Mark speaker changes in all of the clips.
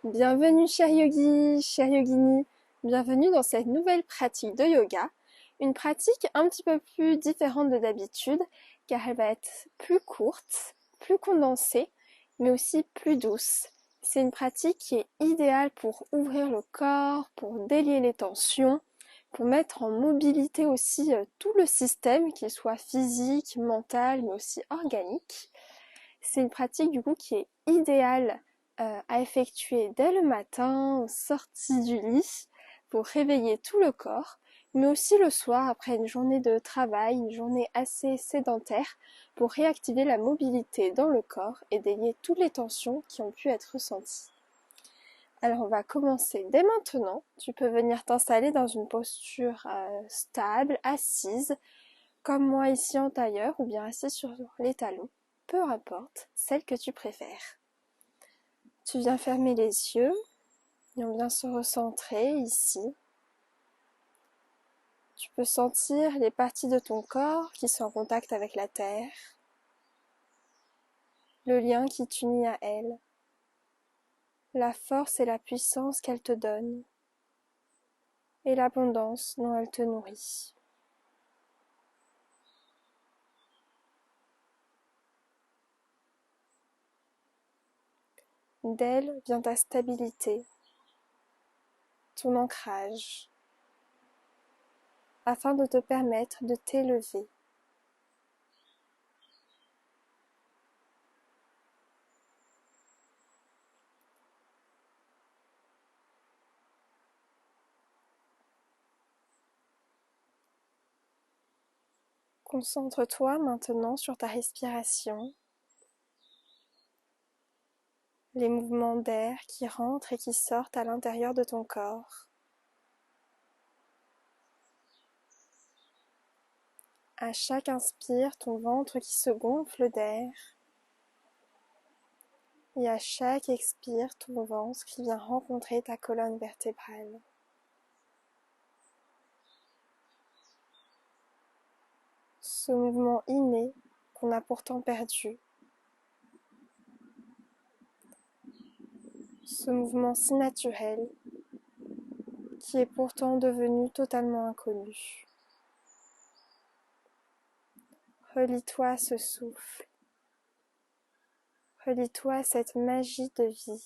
Speaker 1: Bienvenue cher yogi, cher yogini, bienvenue dans cette nouvelle pratique de yoga. Une pratique un petit peu plus différente de d'habitude car elle va être plus courte, plus condensée, mais aussi plus douce. C'est une pratique qui est idéale pour ouvrir le corps, pour délier les tensions, pour mettre en mobilité aussi tout le système, qu'il soit physique, mental, mais aussi organique. C'est une pratique du coup qui est idéale à effectuer dès le matin, sortie du lit, pour réveiller tout le corps, mais aussi le soir après une journée de travail, une journée assez sédentaire, pour réactiver la mobilité dans le corps et délier toutes les tensions qui ont pu être ressenties. Alors on va commencer dès maintenant. Tu peux venir t'installer dans une posture stable, assise, comme moi ici en tailleur ou bien assise sur les talons, peu importe, celle que tu préfères. Tu viens fermer les yeux et on vient se recentrer ici. Tu peux sentir les parties de ton corps qui sont en contact avec la terre, le lien qui t'unit à elle, la force et la puissance qu'elle te donne et l'abondance dont elle te nourrit. D'elle vient ta stabilité, ton ancrage, afin de te permettre de t'élever. Concentre-toi maintenant sur ta respiration, les mouvements d'air qui rentrent et qui sortent à l'intérieur de ton corps. À chaque inspire, ton ventre qui se gonfle d'air. Et à chaque expire, ton ventre qui vient rencontrer ta colonne vertébrale. Ce mouvement inné qu'on a pourtant perdu. Ce mouvement si naturel qui est pourtant devenu totalement inconnu. Relie-toi à ce souffle. Relie-toi à cette magie de vie,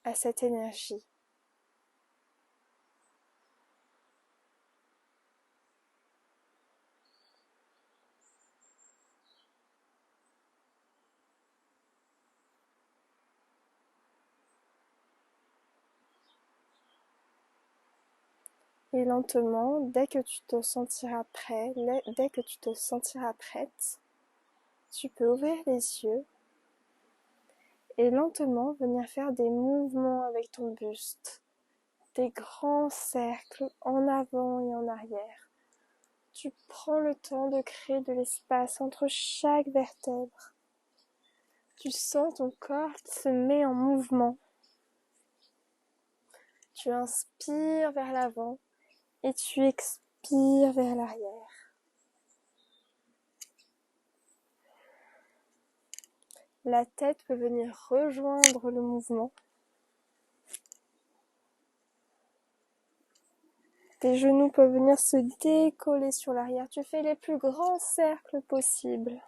Speaker 1: à cette énergie. Et lentement, dès que tu te sentiras prêt, dès que tu te sentiras prête, tu peux ouvrir les yeux et lentement venir faire des mouvements avec ton buste, des grands cercles en avant et en arrière. Tu prends le temps de créer de l'espace entre chaque vertèbre. Tu sens ton corps qui se met en mouvement. Tu inspires vers l'avant et tu expires vers l'arrière. La tête peut venir rejoindre le mouvement. Tes genoux peuvent venir se décoller sur l'arrière. Tu fais les plus grands cercles possibles.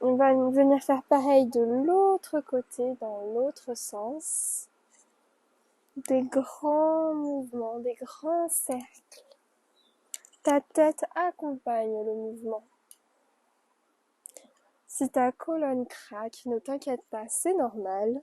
Speaker 1: On va venir faire pareil de l'autre côté, dans l'autre sens. Des grands mouvements, des grands cercles. Ta tête accompagne le mouvement. Si ta colonne craque, ne t'inquiète pas, c'est normal.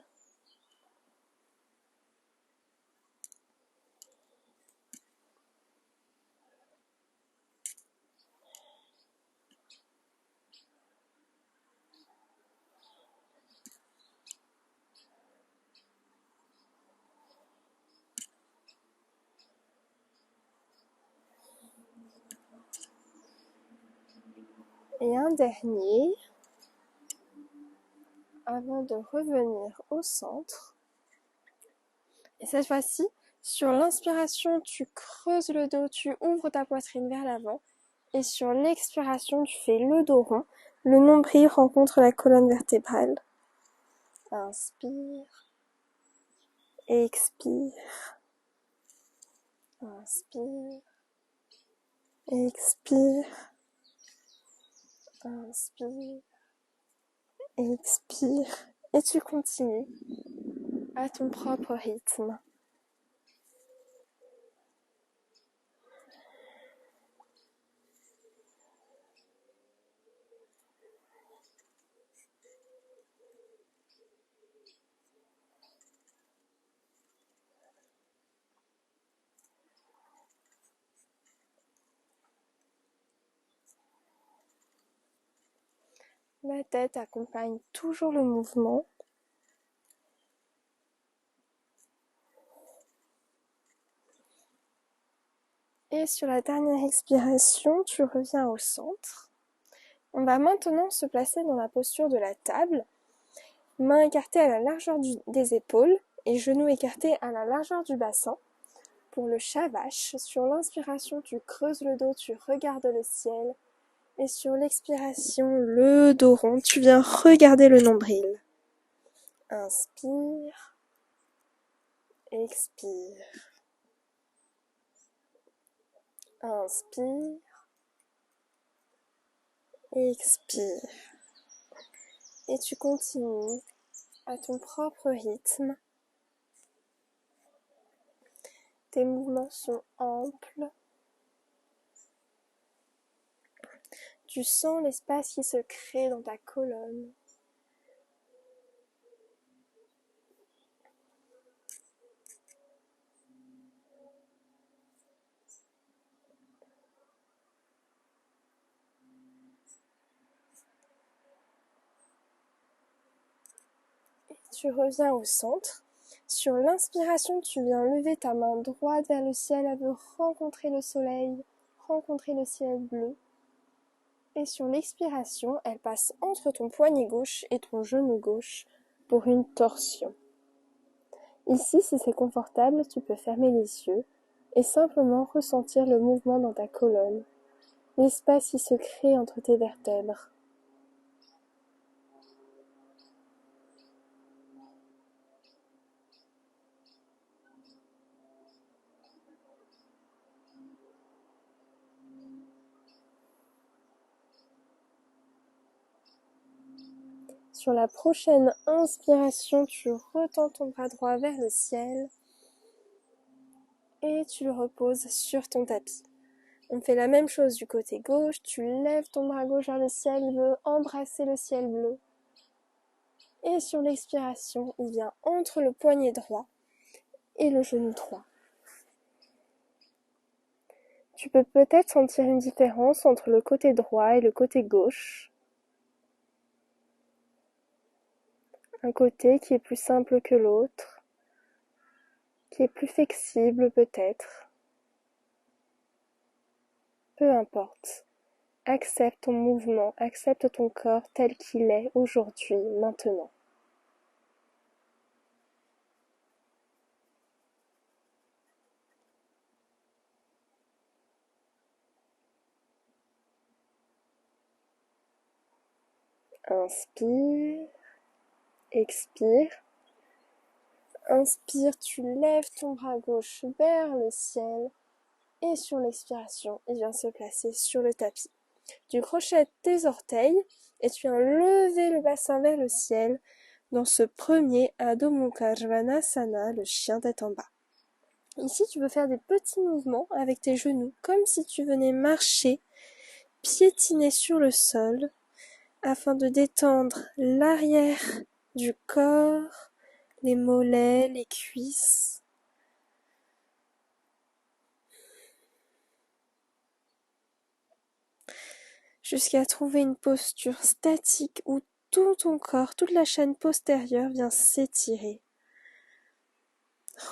Speaker 1: Et un dernier, avant de revenir au centre. Et cette fois-ci, sur l'inspiration, tu creuses le dos, tu ouvres ta poitrine vers l'avant. Et sur l'expiration, tu fais le dos rond. Le nombril rencontre la colonne vertébrale. Inspire. Expire. Inspire. Expire. Inspire. Expire. Et tu continues à ton propre rythme. La tête accompagne toujours le mouvement. Et sur la dernière expiration, tu reviens au centre. On va maintenant se placer dans la posture de la table. Mains écartées à la largeur des épaules et genoux écartés à la largeur du bassin. Pour le chat vache, sur l'inspiration, tu creuses le dos, tu regardes le ciel. Et sur l'expiration, le dos rond, tu viens regarder le nombril. Inspire. Expire. Inspire. Expire. Et tu continues à ton propre rythme. Tes mouvements sont amples. Tu sens l'espace qui se crée dans ta colonne. Et tu reviens au centre. Sur l'inspiration, tu viens lever ta main droite vers le ciel. Elle veut rencontrer le soleil, rencontrer le ciel bleu. Et sur l'expiration, elle passe entre ton poignet gauche et ton genou gauche pour une torsion. Ici, si c'est confortable, tu peux fermer les yeux et simplement ressentir le mouvement dans ta colonne, l'espace qui se crée entre tes vertèbres. Sur la prochaine inspiration, tu retends ton bras droit vers le ciel et tu le reposes sur ton tapis. On fait la même chose du côté gauche, tu lèves ton bras gauche vers le ciel, il veut embrasser le ciel bleu. Et sur l'expiration, il vient entre le poignet droit et le genou droit. Tu peux peut-être sentir une différence entre le côté droit et le côté gauche. Un côté qui est plus simple que l'autre, qui est plus flexible peut-être. Peu importe. Accepte ton mouvement, accepte ton corps tel qu'il est aujourd'hui, maintenant. Inspire, expire. Inspire, tu lèves ton bras gauche vers le ciel. Et sur l'expiration, il vient se placer sur le tapis. Tu crochettes tes orteils et tu viens lever le bassin vers le ciel dans ce premier Adho Mukha Svanasana, le chien tête en bas. Ici, tu peux faire des petits mouvements avec tes genoux, comme si tu venais marcher, piétiner sur le sol, afin de détendre l'arrière du corps, les mollets, les cuisses. Jusqu'à trouver une posture statique où tout ton corps, toute la chaîne postérieure vient s'étirer.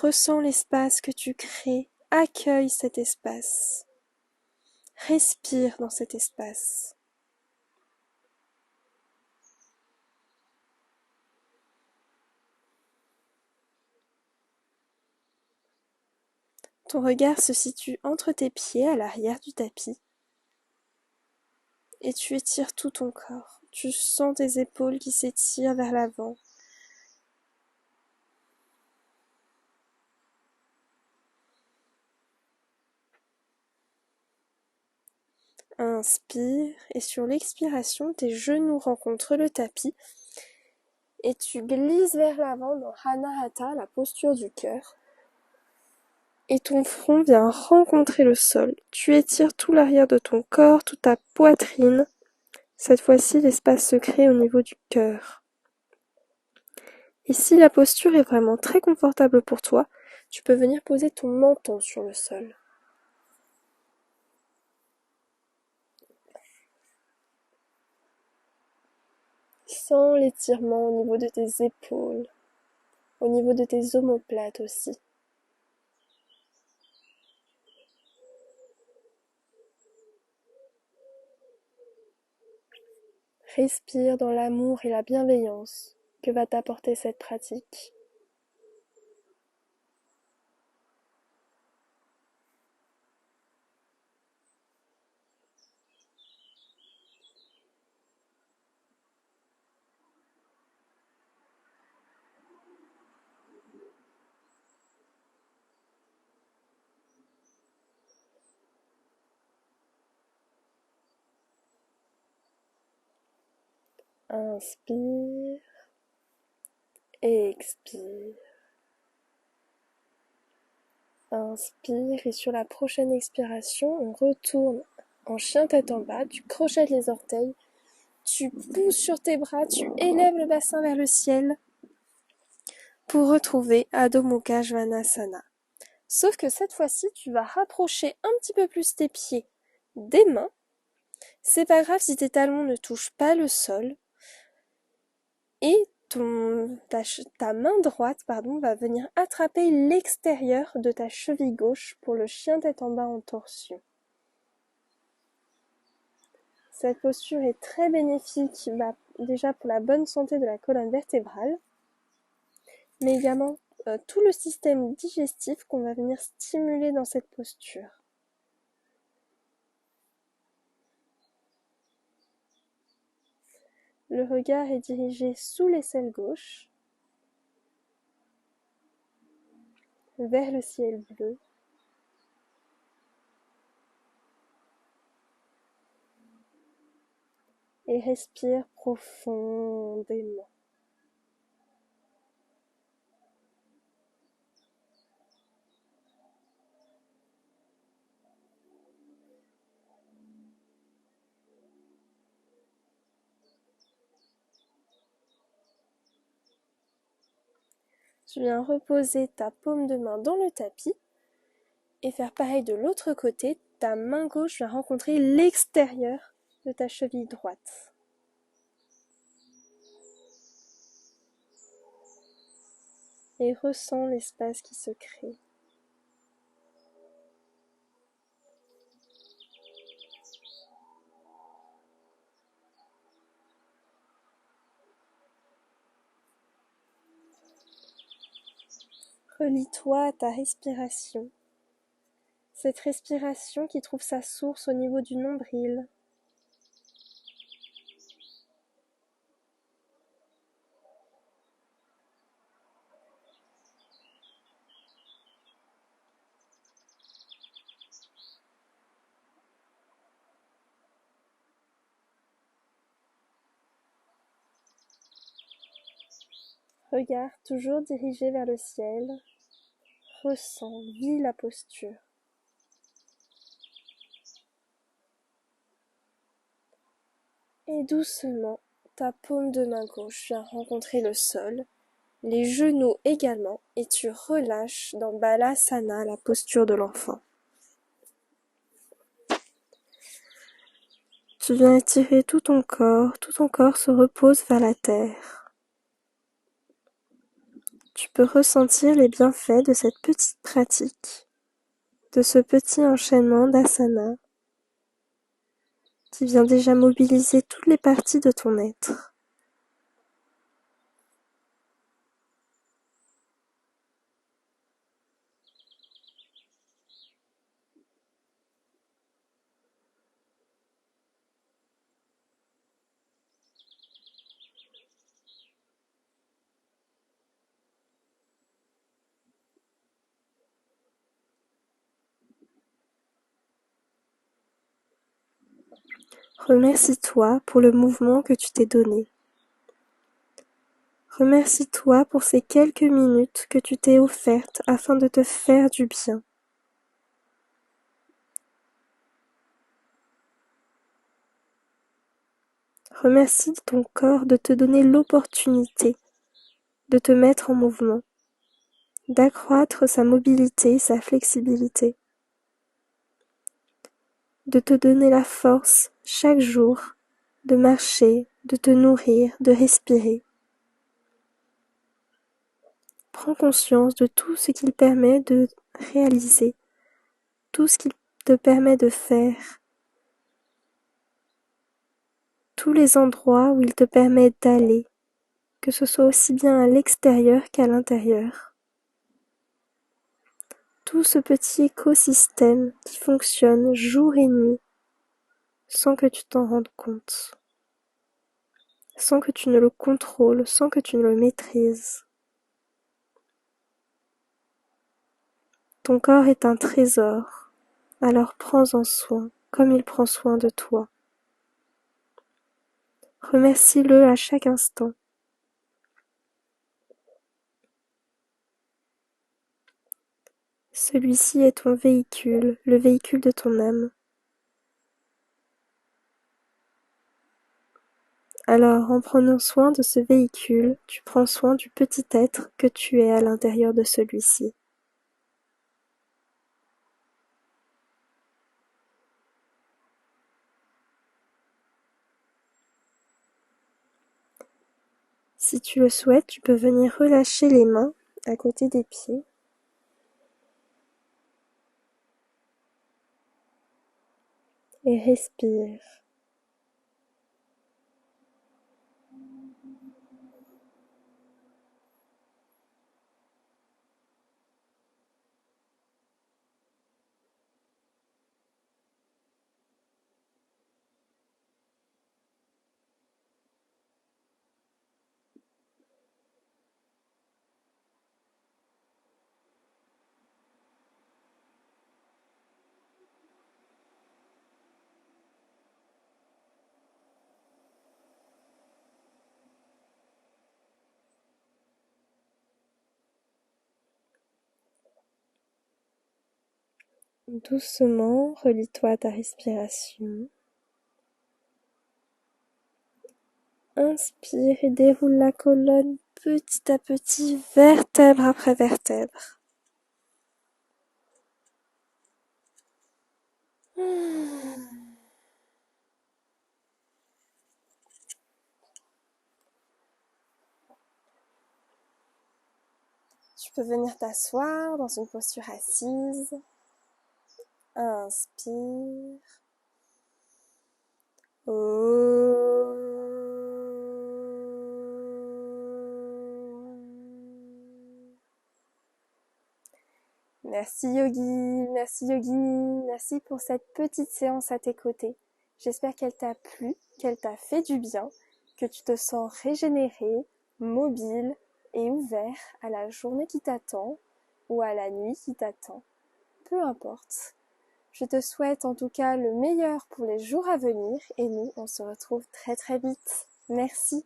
Speaker 1: Ressens l'espace que tu crées, accueille cet espace. Respire dans cet espace. Ton regard se situe entre tes pieds à l'arrière du tapis et tu étires tout ton corps. Tu sens tes épaules qui s'étirent vers l'avant. Inspire et sur l'expiration, tes genoux rencontrent le tapis et tu glisses vers l'avant dans Anahata, la posture du cœur. Et ton front vient rencontrer le sol. Tu étires tout l'arrière de ton corps, toute ta poitrine. Cette fois-ci, l'espace se crée au niveau du cœur. Et si la posture est vraiment très confortable pour toi, tu peux venir poser ton menton sur le sol. Sens l'étirement au niveau de tes épaules, au niveau de tes omoplates aussi. Respire dans l'amour et la bienveillance que va t'apporter cette pratique. Inspire, expire. Inspire et sur la prochaine expiration, on retourne en chien tête en bas, tu crochettes les orteils, tu pousses sur tes bras, tu élèves le bassin vers le ciel pour retrouver Adho Mukha Svanasana. Sauf que cette fois-ci, tu vas rapprocher un petit peu plus tes pieds des mains. C'est pas grave si tes talons ne touchent pas le sol. Et ta main droite va venir attraper l'extérieur de ta cheville gauche pour le chien tête en bas en torsion. Cette posture est très bénéfique déjà pour la bonne santé de la colonne vertébrale, mais également tout le système digestif qu'on va venir stimuler dans cette posture. Le regard est dirigé sous l'aisselle gauche, vers le ciel bleu. Et respire profondément. Tu viens reposer ta paume de main dans le tapis et faire pareil de l'autre côté. Ta main gauche vient rencontrer l'extérieur de ta cheville droite. Et ressens l'espace qui se crée. Relie-toi à ta respiration. Cette respiration qui trouve sa source au niveau du nombril. Regard toujours dirigé vers le ciel. Ressens, vis la posture. Et doucement, ta paume de main gauche vient rencontrer le sol, les genoux également, et tu relâches dans Balasana, la posture de l'enfant. Tu viens étirer tout ton corps se repose vers la terre. Tu peux ressentir les bienfaits de cette petite pratique, de ce petit enchaînement d'asana qui vient déjà mobiliser toutes les parties de ton être. Remercie-toi pour le mouvement que tu t'es donné. Remercie-toi pour ces quelques minutes que tu t'es offertes afin de te faire du bien. Remercie ton corps de te donner l'opportunité de te mettre en mouvement, d'accroître sa mobilité, sa flexibilité, de te donner la force chaque jour de marcher, de te nourrir, de respirer. Prends conscience de tout ce qu'il permet de réaliser, tout ce qu'il te permet de faire, tous les endroits où il te permet d'aller, que ce soit aussi bien à l'extérieur qu'à l'intérieur. Tout ce petit écosystème qui fonctionne jour et nuit sans que tu t'en rendes compte, sans que tu ne le contrôles, sans que tu ne le maîtrises. Ton corps est un trésor, alors prends-en soin comme il prend soin de toi. Remercie-le à chaque instant. Celui-ci est ton véhicule, le véhicule de ton âme. Alors, en prenant soin de ce véhicule, tu prends soin du petit être que tu es à l'intérieur de celui-ci. Si tu le souhaites, tu peux venir relâcher les mains à côté des pieds. Et respire. Doucement, relie-toi à ta respiration. Inspire et déroule la colonne petit à petit, vertèbre après vertèbre. Tu peux venir t'asseoir dans une posture assise. Inspire. Merci Yogi, merci pour cette petite séance à tes côtés. J'espère qu'elle t'a plu, qu'elle t'a fait du bien, que tu te sens régénéré, mobile et ouvert à la journée qui t'attend ou à la nuit qui t'attend. Peu importe. Je te souhaite en tout cas le meilleur pour les jours à venir et nous, on se retrouve très très vite. Merci.